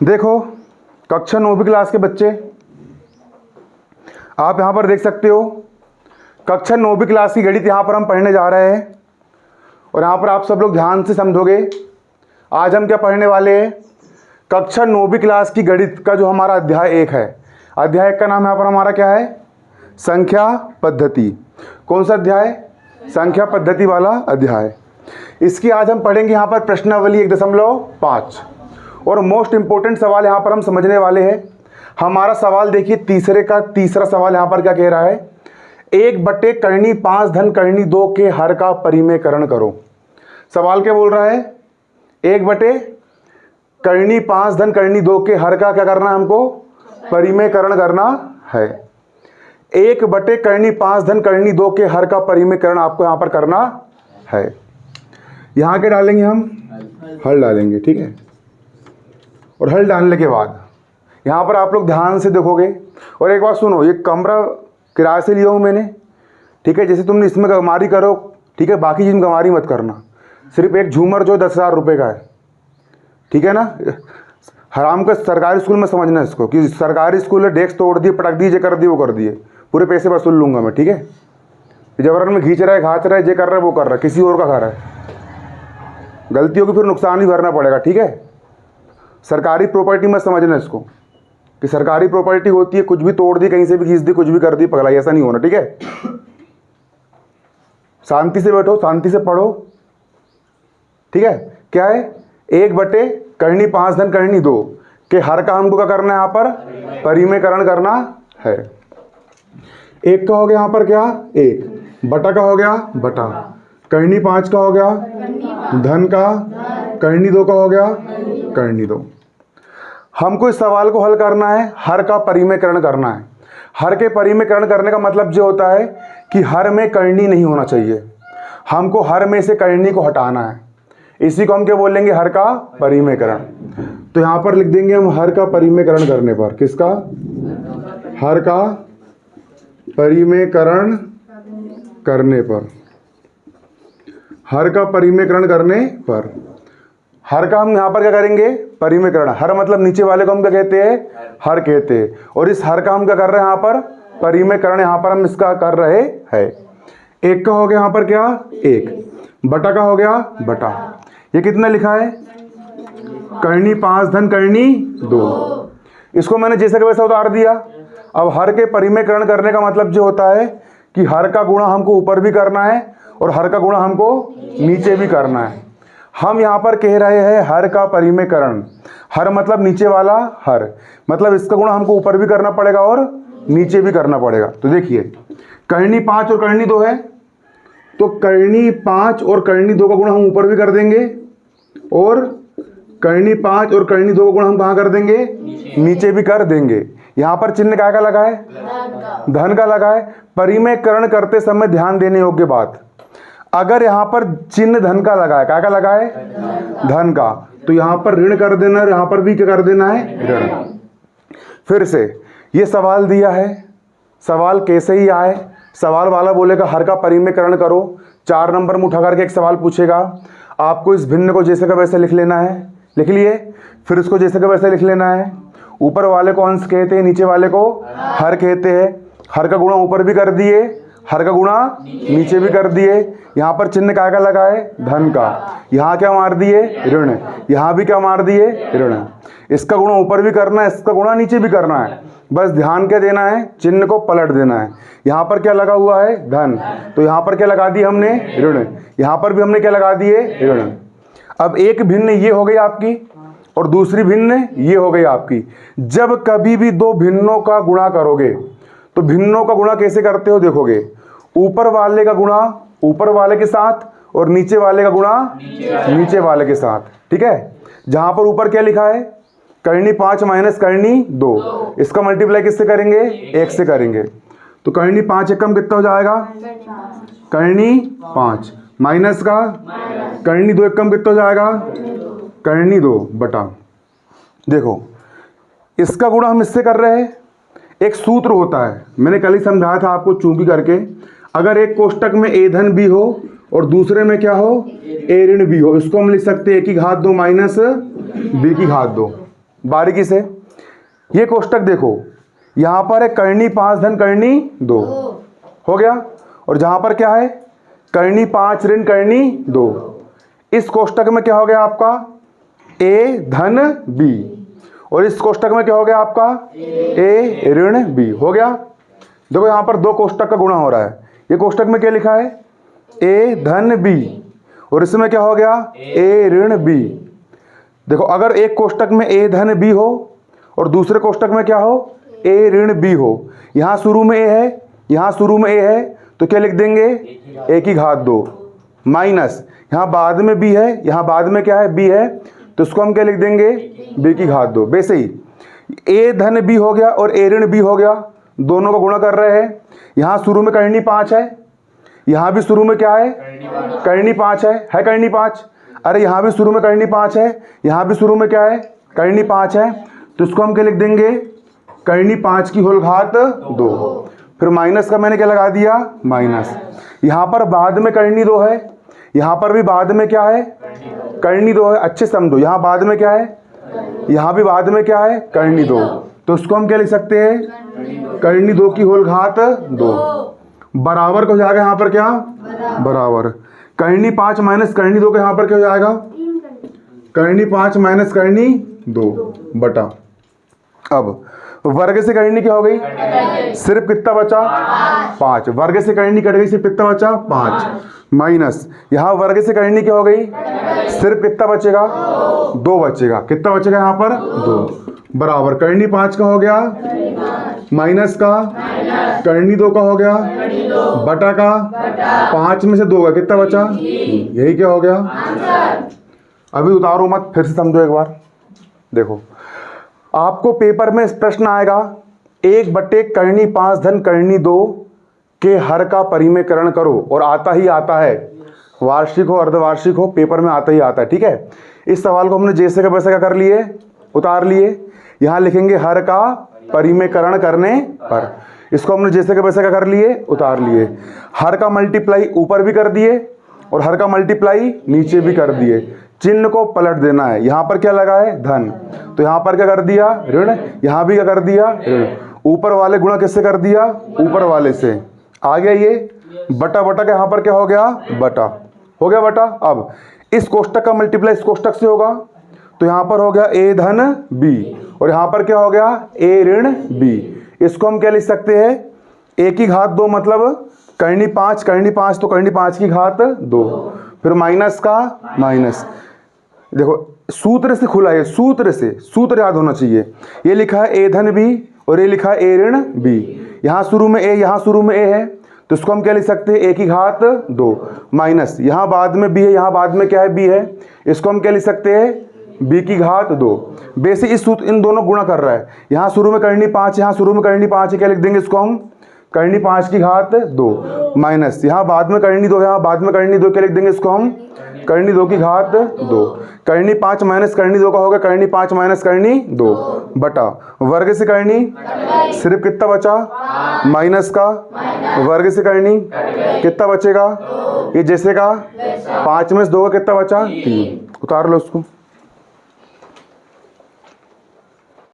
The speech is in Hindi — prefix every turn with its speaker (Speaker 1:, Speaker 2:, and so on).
Speaker 1: देखो कक्षा 9वीं क्लास के बच्चे, आप यहाँ पर देख सकते हो कक्षा 9वीं क्लास की गणित यहाँ पर हम पढ़ने जा रहे हैं। और यहाँ पर आप सब लोग ध्यान से समझोगे। आज हम क्या पढ़ने वाले हैं? कक्षा 9वीं क्लास की गणित का जो हमारा अध्याय 1 है। अध्याय 1 का नाम यहाँ पर हमारा क्या है? संख्या पद्धति। कौन सा अध्याय? संख्या पद्धति वाला अध्याय। इसकी आज हम पढ़ेंगे यहाँ पर प्रश्नावली 1.5 और मोस्ट इंपॉर्टेंट सवाल यहाँ पर हम समझने वाले हैं। हमारा सवाल देखिए तीसरा सवाल यहाँ पर क्या कह रहा है? 1/करनी 5 धन करनी 2 के हर का परिमेयकरण करो। सवाल क्या बोल रहा है? 1/करनी 5 धन करनी 2 के हर का क्या करना है? हमको परिमेयकरण करना है। 1/करनी 5 धन करनी 2 के हर का परिमेयकरण आपको यहाँ पर करना है। यहाँ के डालेंगे हम हल डालेंगे, ठीक है। और हल डालने के बाद यहाँ पर आप लोग ध्यान से देखोगे। और एक बात सुनो, ये कमरा किराए से लिया हूँ मैंने, ठीक है। जैसे तुमने इसमें गंवारी करो, ठीक है, बाकी चीज़ में गंवारी मत करना। सिर्फ एक झूमर जो 10,000 रुपये का है, ठीक है ना। हराम का सरकारी स्कूल में समझना इसको कि सरकारी स्कूल में डेस्क तोड़ दिए, पटक दिए, ये कर दिए, वो कर दिए, पूरे पैसे वसूल लूँगा मैं, ठीक है। जबरन में खींच रहा है, घाच रहा है, ये कर रहा है, वो कर रहा है, किसी और का खा रहा है, गलतियों की फिर नुकसान ही भरना पड़ेगा, ठीक है। सरकारी प्रॉपर्टी में समझना इसको कि सरकारी प्रॉपर्टी होती है, कुछ भी तोड़ दी, कहीं से भी खींच दी, कुछ भी कर दी, पगलाई, ऐसा नहीं होना, ठीक है। शांति से बैठो, शांति से पढ़ो, ठीक है। क्या है? 1/करनी 5 धन करनी 2 के हर का हमको क्या करना है? यहाँ पर परिमेयकरण करना है। 1 का हो गया यहाँ पर क्या? 1 बटा का हो गया बटा, करनी 5 का हो गया धन का, करनी 2 का हो गया करनी 2। हमको इस सवाल को हल करना है, हर का परिमेयकरण करना है। हर के परिमेयकरण करने का मतलब जो होता है कि हर में करनी नहीं होना चाहिए, हमको हर में से करनी को हटाना है। इसी को हम क्या बोलेंगे? हर का परिमेयकरण। तो यहाँ पर लिख देंगे हम हर का परिमेयकरण करने पर, किसका? हर का परिमेयकरण करने पर, हर का परिमेयकरण करने पर। हर का हम यहाँ पर क्या करेंगे? परिमेयकरण। हर मतलब नीचे वाले को हम क्या कहते हैं? हर कहते हैं। और इस हर का हम क्या कर रहे हैं? यहाँ पर परिमेयकरण, यहाँ पर हम इसका कर रहे हैं। 1 का हो गया यहाँ पर क्या? 1 बटा का हो गया बटा, ये कितना लिखा है? करनी 5 धन करनी 2। इसको मैंने जैसे का वैसा उतार दिया। अब हर के परिमेयकरण करने का मतलब जो होता है कि हर का गुणा हमको ऊपर भी करना है और हर का गुणा हमको नीचे भी करना है। हम यहाँ पर कह रहे हैं हर का परिमेयकरण। हर मतलब नीचे वाला हर, मतलब इसका गुणा हमको ऊपर भी करना पड़ेगा और नीचे भी करना पड़ेगा। तो देखिए करनी 5 और करनी 2 है, तो करनी 5 और करनी 2 का गुणा हम ऊपर भी कर देंगे और करनी 5 और करनी 2 का गुणा हम कहाँ कर देंगे? नीचे भी कर देंगे। यहाँ पर चिन्ह क्या का लगा है? धन का लगा है। परिमेयकरण करते समय ध्यान देने योग्य बात, अगर यहाँ पर चिन्ह धन का लगा है, क्या का लगा है? धन का, तो यहाँ पर ऋण कर देना है, यहाँ पर भी क्या कर देना है? ऋण। फिर से ये सवाल दिया है, सवाल कैसे ही आए? सवाल वाला बोलेगा हर का परिमेयकरण करो, 4 नंबर में उठा करके एक सवाल पूछेगा, आपको इस भिन्न को जैसे का वैसे लिख लेना है, लिख लिए, फिर इसको जैसे का वैसे लिख लेना है। ऊपर वाले को अंश कहते हैं, नीचे वाले को हर कहते हैं। हर का गुणा ऊपर भी कर दिए, हर का गुणा नीचे भी कर दिए। यहाँ पर चिन्ह क्या का लगा है? धन का। यहाँ क्या मार दिए? ऋण। यहाँ भी क्या मार दिए? ऋण। इसका गुणा ऊपर भी करना है, इसका गुणा नीचे भी करना है, बस ध्यान क्या देना है? चिन्ह को पलट देना है। यहाँ पर क्या लगा हुआ है? धन, तो यहाँ पर क्या लगा दिया हमने? ऋण। यहाँ पर भी हमने क्या लगा दिए? ऋण। अब एक भिन्न ये हो गई आपकी और दूसरी भिन्न ये हो गई आपकी। जब कभी भी दो भिन्नों का गुणा करोगे तो भिन्नों का गुणा कैसे करते हो? देखोगे, ऊपर वाले का गुणा ऊपर वाले के साथ और नीचे वाले का गुणा नीचे वाले के साथ, ठीक है। जहां पर ऊपर क्या लिखा है? करनी 5 माइनस करनी 2, इसका मल्टीप्लाई किससे करेंगे? 1 से करेंगे। तो करनी 5 एकम कितना हो जाएगा? करनी 5 माइनस का करनी 2 एकम कितना हो जाएगा? करनी 2 बटा। देखो इसका गुणा हम इससे कर रहे हैं। एक सूत्र होता है, मैंने कल ही समझाया था आपको चूंकि करके, अगर एक कोष्टक में ए धन भी हो और दूसरे में क्या हो? ए ऋण भी हो, इसको हम लिख सकते हैं a की घात 2 माइनस b की घात 2। बारीकी से। ये कोष्टक देखो, यहाँ पर है करनी 5 धन करनी 2, हो गया। और जहाँ पर क्या है करनी 5 ऋण करनी 2। इस कोष्टक में क्या हो गया आपका ए धन बी, और इस कोष्टक में क्या हो गया आपका ए ऋण बी, हो गया। देखो यहाँ पर 2 कोष्टक का गुणा हो रहा है। ये कोष्टक में क्या लिखा है ए धन बी, और इसमें क्या हो गया ए ऋण बी। देखो अगर एक कोष्टक में ए धन बी हो और दूसरे कोष्टक में क्या हो ए ऋण बी हो, यहाँ शुरू में ए है, यहाँ शुरू में ए है, तो क्या लिख देंगे ए की घात 2 माइनस, यहाँ बाद में बी है, यहाँ बाद में क्या है बी है, तो इसको हम क्या लिख देंगे बी की घात 2। वैसे ही ए धन बी हो गया और ए ऋण बी हो गया, दोनों को गुणा कर रहे हैं। यहाँ शुरू में करनी 5 है, यहाँ भी शुरू में क्या है करनी 5 है करनी 5। अरे यहाँ भी शुरू में करनी 5 है, यहाँ भी शुरू में क्या है करनी 5 है, तो इसको हम क्या लिख देंगे करनी 5 की होल घात 2। फिर माइनस का मैंने क्या लगा दिया माइनस। यहाँ पर बाद में करनी 2 है, यहाँ पर भी बाद में क्या है करनी 2 है, अच्छे समझो। यहाँ बाद में क्या है, यहाँ भी बाद में क्या है करनी 2, तो इसको हम क्या लिख सकते हैं करनी 2 की होल घात 2 बराबर को हो जाएगा यहाँ पर क्या बराबर करनी 5 माइनस करनी 2 के यहाँ पर क्या हो जाएगा करनी 5 माइनस करनी 2 बटा। अब वर्ग से करनी क्या हो गई सिर्फ कितना बचा 5, वर्ग से करनी कट गई, सिर्फ कितना बचा 5 माइनस यहाँ वर्ग से करनी क्या हो गई सिर्फ कितना बचेगा 2 बचेगा, कितना बचेगा यहाँ पर 2 बराबर करनी 5 का हो गया माइनस का करनी 2 का हो गया बटा का 5 में से 2 का कितना बचा, यही क्या हो गया। अभी उतारो मत, फिर से समझो एक बार। देखो आपको पेपर में प्रश्न आएगा 1 बटे करनी 5 धन करनी 2 के हर का परिमेयकरण करो, और आता ही आता है, वार्षिक हो अर्धवार्षिक हो पेपर में आता ही आता है। ठीक है, इस सवाल को हमने जैसे का वैसे का कर लिए, उतार लिए। यहाँ लिखेंगे हर का परिमेयकरण करने पर, इसको हमने जैसे का वैसे का कर लिए, उतार लिए। हर का मल्टीप्लाई ऊपर भी कर दिए और हर का मल्टीप्लाई नीचे भी कर दिए। चिन्ह को पलट देना है, यहाँ पर क्या लगा है धन, तो यहाँ पर क्या कर दिया ऋण, यहाँ भी क्या कर दिया ऋण। ऊपर वाले गुणा किससे कर दिया ऊपर वाले से, आ गया ये बटा बटा का यहाँ पर क्या हो गया बटा, हो गया बटा। अब इस कोष्टक का मल्टीप्लाई इस कोष्टक से होगा, तो यहाँ पर हो गया ए धन बी, और यहाँ पर क्या हो गया ए ऋण बी। इसको हम क्या लिख सकते हैं ए की घात 2 मतलब करनी 5 तो करनी 5 की घात 2, फिर माइनस का माइनस। देखो सूत्र से खुला है, सूत्र याद होना चाहिए। ये लिखा है ए धन बी और ये लिखा है ए ऋण बी, यहाँ शुरू में ए यहाँ शुरू में ए है, तो इसको हम क्या लिख सकते हैं ए की घात 2 माइनस यहाँ बाद में बी है, यहाँ बाद में क्या है बी है, इसको हम क्या लिख सकते हैं बी की घात 2। बेसिक इस सूत्र इन दोनों गुणा कर रहा है, यहाँ शुरू में करनी 5 यहाँ शुरू में करनी 5 है, क्या लिख देंगे इसको हम करनी 5 की घात 2 माइनस यहाँ बाद में करनी 2 यहाँ बाद में करनी 2, क्या लिख देंगे इसको हम करनी 2 की घात 2। करनी 5 माइनस करनी 2 का होगा करनी 5 माइनस करनी 2 बटा वर्ग से करनी सिर्फ कितना बचा माइनस का, वर्ग से करनी कितना बचेगा ये जैसे का 5 में से 2 का कितना बचा 3, उतार लो उसको।